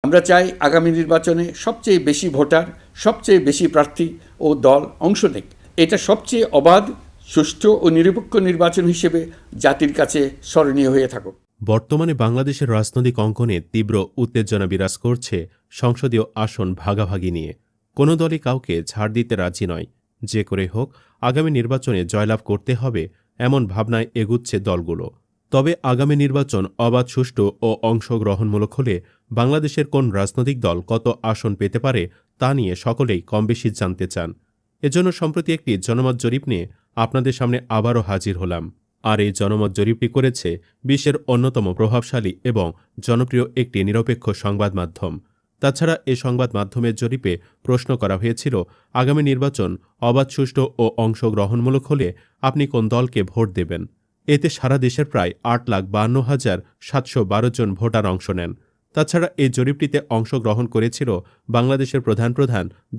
আমরা চাই আগামী নির্বাচনে সবচেয়ে বেশি ভোটার, সবচেয়ে বেশি প্রার্থী ও দল অংশ নেক। এটা সবচেয়ে অবাধ, সুষ্ঠু ও নিরপেক্ষ নির্বাচন হিসেবে জাতির কাছে স্মরণীয় হয়ে থাকুক। বর্তমানে বাংলাদেশের রাজনৈতিক অঙ্গনে তীব্র উত্তেজনা বিরাজ করছে সংসদীয় আসন ভাগাভাগি নিয়ে। কোনো দলই কাউকে ছাড় দিতে রাজি নয়। যে করে হোক আগামী নির্বাচনে জয়লাভ করতে হবে, এমন ভাবনায় এগুচ্ছে দলগুলো। তবে আগামী নির্বাচন অবাধ, সুষ্ঠু ও অংশগ্রহণমূলক হলে বাংলাদেশের কোন রাজনৈতিক দল কত আসন পেতে পারে তা নিয়ে সকলেই কমবেশি জানতে চান। এজন্য সম্প্রতি একটি জনমত জরিপ নিয়ে আপনাদের সামনে আবারও হাজির হলাম। আর এই জনমত জরিপটি করেছে বিশ্বের অন্যতম প্রভাবশালী এবং জনপ্রিয় একটি নিরপেক্ষ সংবাদ মাধ্যম। তাছাড়া এই সংবাদ মাধ্যমের জরিপে প্রশ্ন করা হয়েছিল, আগামী নির্বাচন অবাধ, সুষ্ঠু ও অংশগ্রহণমূলক হলে আপনি কোন দলকে ভোট দেবেন। এতে সারা দেশের প্রায় 8,52,712 জন ভোটার অংশ নেন। তাছাড়া এই জরিপটিতে অংশগ্রহণ করেছিল বাংলাদেশের প্রধান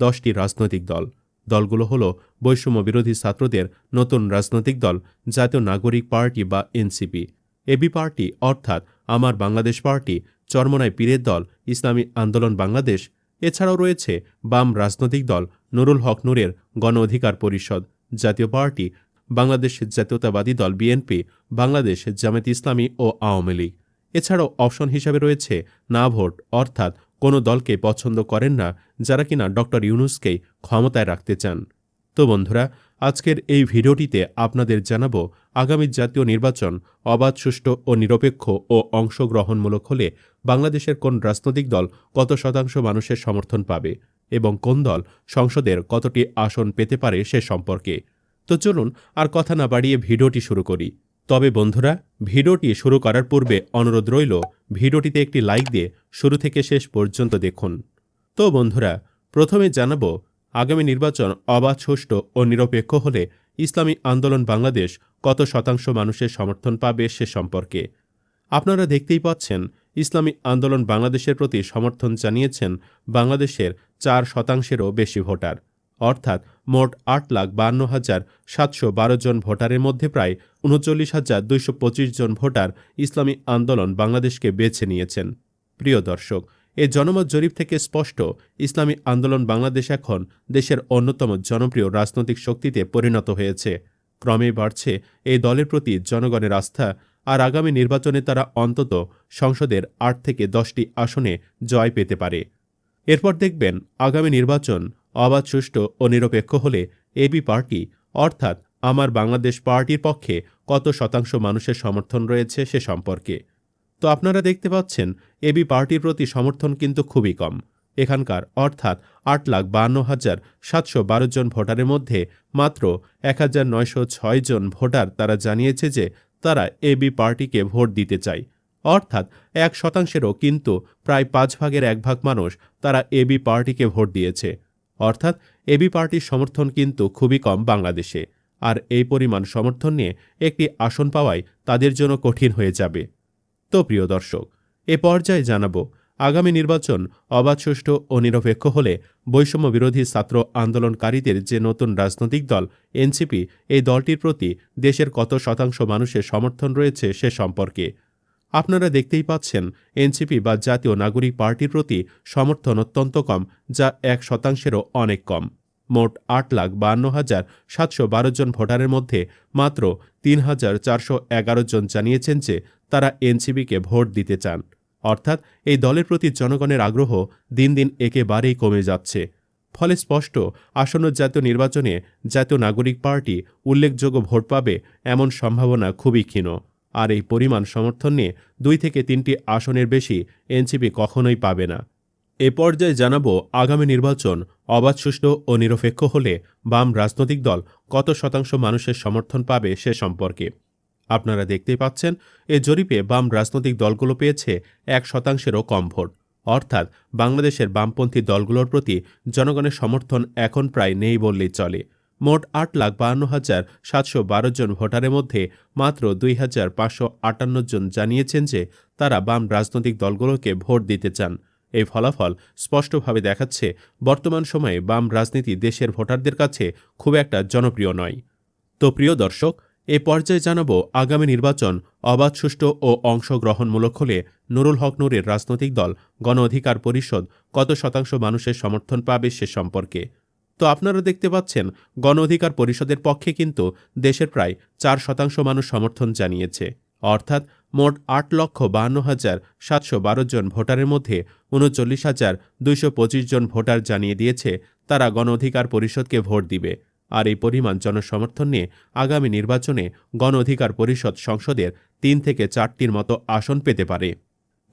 10টি রাজনৈতিক দল। দলগুলো হল বৈষম্য বিরোধী ছাত্রদের নতুন রাজনৈতিক দল, জাতীয় নাগরিক পার্টি বা এনসিপি, এবি পার্টি অর্থাৎ আমার বাংলাদেশ পার্টি, চরমোনাই পীরের দল, ইসলামী আন্দোলন বাংলাদেশ। এছাড়াও রয়েছে বাম রাজনৈতিক দল নুরুল হক নূরের গণ অধিকার পরিষদ, জাতীয় পার্টি, বাংলাদেশ জাতীয়তাবাদী দল বিএনপি, বাংলাদেশ জামায়াত ইসলামী ও আওয়ামী লীগ। এছাড়াও অপশন হিসাবে রয়েছে না ভোট, অর্থাৎ কোনো দলকে পছন্দ করেন না যারা কিনা ডক্টর ইউনূসকেই ক্ষমতায় রাখতে চান। তো বন্ধুরা, আজকের এই ভিডিওটিতে আপনাদের জানাবো আগামী জাতীয় নির্বাচন অবাধ, সুষ্ঠু ও নিরপেক্ষ ও অংশগ্রহণমূলক হলে বাংলাদেশের কোন রাজনৈতিক দল কত শতাংশ মানুষের সমর্থন পাবে এবং কোন দল সংসদের কতটি আসন পেতে পারে সে সম্পর্কে। তো চলুন আর কথা না বাড়িয়ে ভিডিওটি শুরু করি। তবে বন্ধুরা, ভিডিওটি শুরু করার পূর্বে অনুরোধ রইল ভিডিওটিতে একটি লাইক দিয়ে শুরু থেকে শেষ পর্যন্ত দেখুন। তো বন্ধুরা, প্রথমে জানাবো আগামী নির্বাচন অবাধ, সুষ্ঠু ও নিরপেক্ষ হলে ইসলামী আন্দোলন বাংলাদেশ কত শতাংশ মানুষের সমর্থন পাবে সে সম্পর্কে। আপনারা দেখতেই পাচ্ছেন, ইসলামী আন্দোলন বাংলাদেশের প্রতি সমর্থন জানিয়েছেন বাংলাদেশের 4%-এরও বেশি ভোটার, অর্থাৎ মোট 8,52,712 জন ভোটারের মধ্যে প্রায় 39,225 জন ভোটার ইসলামী আন্দোলন বাংলাদেশকে বেছে নিয়েছেন। প্রিয় দর্শক, এই জনমত জরিপ থেকে স্পষ্ট, ইসলামী আন্দোলন বাংলাদেশ এখন দেশের অন্যতম জনপ্রিয় রাজনৈতিক শক্তিতে পরিণত হয়েছে। ক্রমেই বাড়ছে এই দলের প্রতি জনগণের আস্থা, আর আগামী নির্বাচনে তারা অন্তত সংসদের 8 থেকে 10টি আসনে জয় পেতে পারে। এরপর দেখবেন আগামী নির্বাচন অবাধ, সুষ্ঠু ও নিরপেক্ষ হলে এবি পার্টি অর্থাৎ আমার বাংলাদেশ পার্টির পক্ষে কত শতাংশ মানুষের সমর্থন রয়েছে সে সম্পর্কে। তো আপনারা দেখতে পাচ্ছেন, এবি পার্টির প্রতি সমর্থন কিন্তু খুবই কম। এখানকার অর্থাৎ 8,52,712 জন ভোটারের মধ্যে মাত্র 1,906 জন ভোটার তারা জানিয়েছে যে তারা এবি পার্টিকে ভোট দিতে চায়, অর্থাৎ 1%-এরও কিন্তু প্রায় 1/5 মানুষ তারা এবি পার্টিকে ভোট দিয়েছে। অর্থাৎ এবি পার্টির সমর্থন কিন্তু খুবই কম বাংলাদেশে, আর এই পরিমাণ সমর্থন নিয়ে একটি আসন পাওয়াই তাদের জন্য কঠিন হয়ে যাবে। তো প্রিয় দর্শক, এ পর্যায়ে জানাবো আগামী নির্বাচন অবাধ, সুষ্ঠু ও নিরপেক্ষ হলে বৈষম্য বিরোধী ছাত্র আন্দোলনকারীদের যে নতুন রাজনৈতিক দল এনসিপি, এই দলটির প্রতি দেশের কত শতাংশ মানুষের সমর্থন রয়েছে সে সম্পর্কে। আপনারা দেখতেই পাচ্ছেন, এনসিপি বা জাতীয় নাগরিক পার্টির প্রতি সমর্থন অত্যন্ত কম, যা 1%-এরও অনেক কম। মোট 8,52,712 জন ভোটারের মধ্যে মাত্র 3,411 জন জানিয়েছেন যে তারা এনসিপিকে ভোট দিতে চান, অর্থাৎ এই দলের প্রতি জনগণের আগ্রহ দিন দিন একেবারেই কমে যাচ্ছে। ফলে স্পষ্ট, আসন্ন জাতীয় নির্বাচনে জাতীয় নাগরিক পার্টি উল্লেখযোগ্য ভোট পাবে এমন সম্ভাবনা খুবই ক্ষীণ। আর এই পরিমাণ সমর্থন নিয়ে 2 থেকে 3টি আসনের বেশি এনসিপি কখনোই পাবে না। এ পর্যায়ে জানাবো আগামী নির্বাচন অবাধ, সুষ্ঠু ও নিরপেক্ষ হলে বাম রাজনৈতিক দল কত শতাংশ মানুষের সমর্থন পাবে সে সম্পর্কে। আপনারা দেখতেই পাচ্ছেন, এ জরিপে বাম রাজনৈতিক দলগুলো পেয়েছে 1%-এরও কম ভোট, অর্থাৎ বাংলাদেশের বামপন্থী দলগুলোর প্রতি জনগণের সমর্থন এখন প্রায় নেই বললেই চলে। মোট 8,52,712 জন ভোটারের মধ্যে মাত্র 2,558 জন জানিয়েছেন যে তারা বাম রাজনৈতিক দলগুলোকে ভোট দিতে চান। এই ফলাফল স্পষ্টভাবে দেখাচ্ছে, বর্তমান সময়ে বাম রাজনীতি দেশের ভোটারদের কাছে খুব একটা জনপ্রিয় নয়। তো প্রিয় দর্শক, এ পর্যায়ে জানাবো আগামী নির্বাচন অবাধ সুষ্ঠু ও অংশগ্রহণমূলক হলে নুরুল হক নূরের রাজনৈতিক দল গণ অধিকার পরিষদ কত শতাংশ মানুষের সমর্থন পাবে সে সম্পর্কে। তো আপনারা দেখতে পাচ্ছেন গণ অধিকার পরিষদের পক্ষে কিন্তু দেশের প্রায় 4% মানুষ সমর্থন জানিয়েছে, অর্থাৎ মোট 8,52,712 জন ভোটারের মধ্যে 39,225 জন ভোটার জানিয়ে দিয়েছে তারা গণ অধিকার পরিষদকে ভোট দিবে। আর এই পরিমাণ জনসমর্থন নিয়ে আগামী নির্বাচনে গণ অধিকার পরিষদ সংসদের 3 থেকে 4টির মতো আসন পেতে পারে।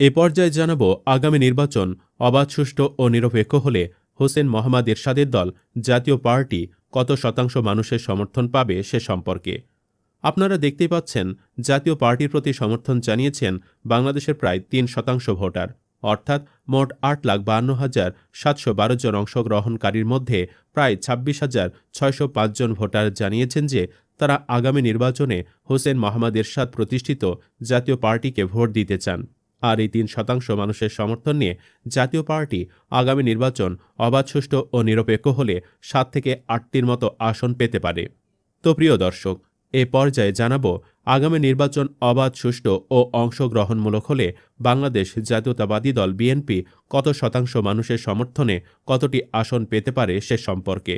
এ পর্যায়ে জানাব আগামী নির্বাচন অবাধ সুষ্ঠু ও নিরপেক্ষ হলে হোসেন মোহাম্মদ এরশাদের দল জাতীয় পার্টি কত শতাংশ মানুষের সমর্থন পাবে সে সম্পর্কে। আপনারা দেখতেই পাচ্ছেন জাতীয় পার্টির প্রতি সমর্থন জানিয়েছেন বাংলাদেশের প্রায় 3% ভোটার, অর্থাৎ মোট 8,52,712 জন অংশগ্রহণকারীর মধ্যে প্রায় 26,605 জন ভোটার জানিয়েছেন যে তারা আগামী নির্বাচনে হোসেন মোহাম্মদ এরশাদ প্রতিষ্ঠিত জাতীয় পার্টিকে ভোট দিতে চান। আর এই 3% মানুষের সমর্থন নিয়ে জাতীয় পার্টি আগামী নির্বাচন অবাধ সুষ্ঠু ও নিরপেক্ষ হলে 7 থেকে 8টির মতো আসন পেতে পারে। তো প্রিয় দর্শক, এ পর্যায়ে জানাব আগামী নির্বাচন অবাধ সুষ্ঠু ও অংশগ্রহণমূলক হলে বাংলাদেশ জাতীয়তাবাদী দল বিএনপি কত শতাংশ মানুষের সমর্থনে কতটি আসন পেতে পারে সে সম্পর্কে।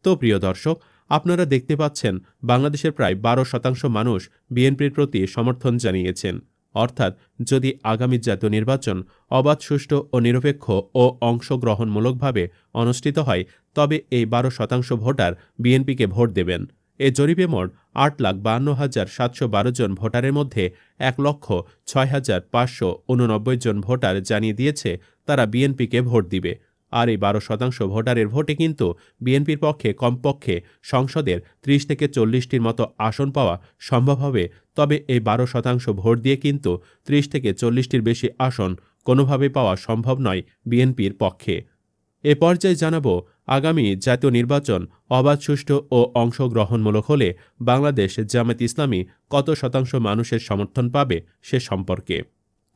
তো প্রিয় দর্শক, আপনারা দেখতে পাচ্ছেন বাংলাদেশের প্রায় 12% মানুষ বিএনপির প্রতি সমর্থন জানিয়েছেন, অর্থাৎ যদি আগামী জাতীয় নির্বাচন অবাধ সুষ্ঠু ও নিরপেক্ষ ও অংশগ্রহণমূলকভাবে অনুষ্ঠিত হয় তবে এই 12% ভোটার বিএনপিকে ভোট দেবেন। এ জরিপে মোট 8,52,712 জন ভোটারের মধ্যে 1,06,589 জন ভোটার জানিয়ে দিয়েছে তারা বিএনপিকে ভোট দিবে। আর এই 12% ভোটারের ভোটে কিন্তু বিএনপির পক্ষে কমপক্ষে সংসদের 30 থেকে 40টির মতো আসন পাওয়া সম্ভব হবে। তবে এই 12% ভোট দিয়ে কিন্তু 30 থেকে 40টির বেশি আসন কোনোভাবে পাওয়া সম্ভব নয় বিএনপির পক্ষে। এ পর্যায়ে জানাব আগামী জাতীয় নির্বাচন অবাধ সুষ্ঠু ও অংশগ্রহণমূলক হলে বাংলাদেশ জামায়াত ইসলামী কত শতাংশ মানুষের সমর্থন পাবে সে সম্পর্কে।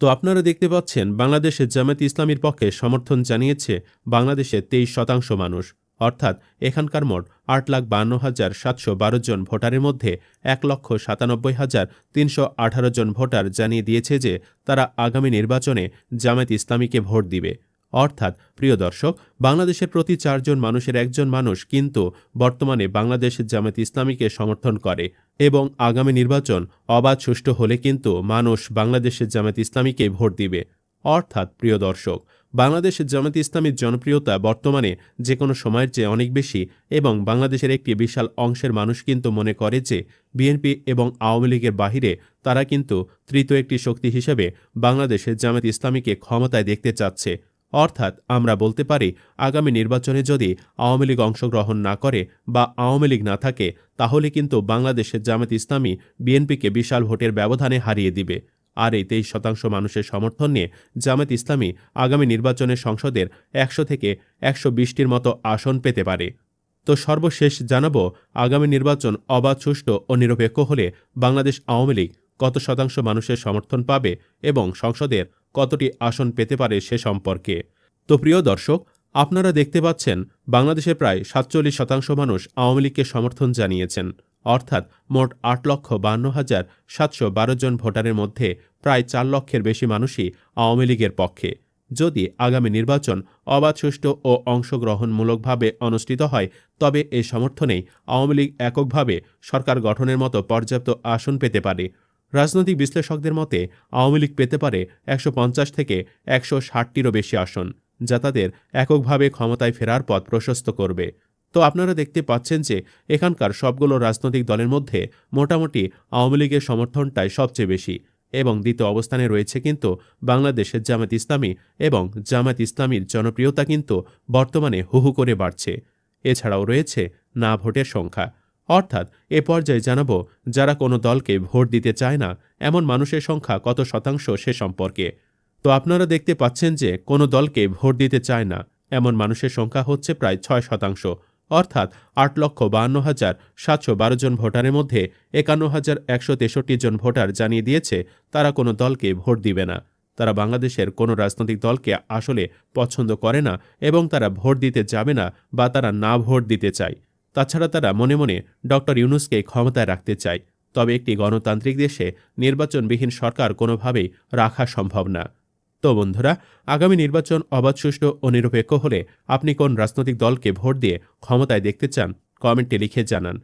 তো আপনারা দেখতে পাচ্ছেন বাংলাদেশের জামায়াত ইসলামীর পক্ষে সমর্থন জানিয়েছে বাংলাদেশের 23% মানুষ, অর্থাৎ এখানকার মোট 8,52,712 জন ভোটারের মধ্যে 1,97,318 জন ভোটার জানিয়ে দিয়েছে যে তারা আগামী নির্বাচনে জামায়াত ইসলামীকে ভোট দিবে। অর্থাৎ প্রিয় দর্শক, বাংলাদেশের প্রতি 4 জন মানুষের 1 জন মানুষ কিন্তু বর্তমানে বাংলাদেশ জামায়াত ইসলামীকে সমর্থন করে এবং আগামী নির্বাচন অবাধ সুষ্ঠু হলে কিন্তু মানুষ বাংলাদেশের জামায়াত ইসলামীকে ভোট দিবে। অর্থাৎ প্রিয় দর্শক, বাংলাদেশের জামায়াত ইসলামীর জনপ্রিয়তা বর্তমানে যে কোনো সময়ের চেয়ে অনেক বেশি এবং বাংলাদেশের একটি বিশাল অংশের মানুষ কিন্তু মনে করে যে বিএনপি এবং আওয়ামী লীগের বাহিরে তারা কিন্তু তৃতীয় একটি শক্তি হিসেবে বাংলাদেশের জামায়াত ইসলামীকে ক্ষমতায় দেখতে চাচ্ছে। অর্থাৎ আমরা বলতে পারি আগামী নির্বাচনে যদি আওয়ামী লীগ অংশগ্রহণ না করে বা আওয়ামী লীগ না থাকে তাহলে কিন্তু বাংলাদেশের জামায়াত ইসলামী বিএনপিকে বিশাল ভোটের ব্যবধানে হারিয়ে দিবে। আর এই 23% মানুষের সমর্থন নিয়ে জামায়াত ইসলামী আগামী নির্বাচনে সংসদের 100 থেকে 120টির মতো আসন পেতে পারে। তো সর্বশেষ জানাব আগামী নির্বাচন অবাধ সুষ্ঠু ও নিরপেক্ষ হলে বাংলাদেশ আওয়ামী লীগ কত শতাংশ মানুষের সমর্থন পাবে এবং সংসদের কতটি আসন পেতে পারে সে সম্পর্কে। তো প্রিয় দর্শক, আপনারা দেখতে পাচ্ছেন বাংলাদেশের প্রায় 47% মানুষ আওয়ামী লীগকে সমর্থন জানিয়েছেন, অর্থাৎ মোট 8,52,712 জন ভোটারের মধ্যে প্রায় 4 লক্ষের বেশি মানুষই আওয়ামী লীগের পক্ষে। যদি আগামী নির্বাচন অবাধ সুষ্ঠু ও অংশগ্রহণমূলকভাবে অনুষ্ঠিত হয় তবে এই সমর্থনেই আওয়ামী লীগ এককভাবে সরকার গঠনের মতো পর্যাপ্ত আসন পেতে পারে। রাজনৈতিক বিশ্লেষকদের মতে আওয়ামী লীগ পেতে পারে 150 থেকে 160টিরও বেশি আসন, যা তাদের এককভাবে ক্ষমতায় ফেরার পথ প্রশস্ত করবে। তো আপনারা দেখতে পাচ্ছেন যে এখানকার সবগুলো রাজনৈতিক দলের মধ্যে মোটামুটি আওয়ামী লীগের সমর্থনটাই সবচেয়ে বেশি এবং দ্বিতীয় অবস্থানে রয়েছে কিন্তু বাংলাদেশের জামায়াত ইসলামী এবং জামায়াত ইসলামীর জনপ্রিয়তা কিন্তু বর্তমানে হুহু করে বাড়ছে। এছাড়াও রয়েছে না ভোটের সংখ্যা। অর্থাৎ এ পর্যায়ে জানাব যারা কোনো দলকে ভোট দিতে চায় না এমন মানুষের সংখ্যা কত শতাংশ সে সম্পর্কে। তো আপনারা দেখতে পাচ্ছেন যে কোনো দলকে ভোট দিতে চায় না এমন মানুষের সংখ্যা হচ্ছে প্রায় 6%, অর্থাৎ 8,52,712 জন ভোটারের মধ্যে 51,163 জন ভোটার জানিয়ে দিয়েছে তারা কোনো দলকে ভোট দিবে না। তারা বাংলাদেশের কোনো রাজনৈতিক দলকে আসলে পছন্দ করে না এবং তারা ভোট দিতে যাবে না বা তারা না ভোট দিতে চায়। তাছাড়া তারা মনে মনে ডক্টর ইউনূসকে ক্ষমতায় রাখতে চায়। তবে একটি গণতান্ত্রিক দেশে নির্বাচনবিহীন সরকার কোনোভাবেই রাখা সম্ভব না। তো বন্ধুরা, আগামী নির্বাচন অবাধ, সুষ্ঠু ও নিরপেক্ষ হলে আপনি কোন রাজনৈতিক দলকে ভোট দিয়ে ক্ষমতায় দেখতে চান কমেন্টে লিখে জানান।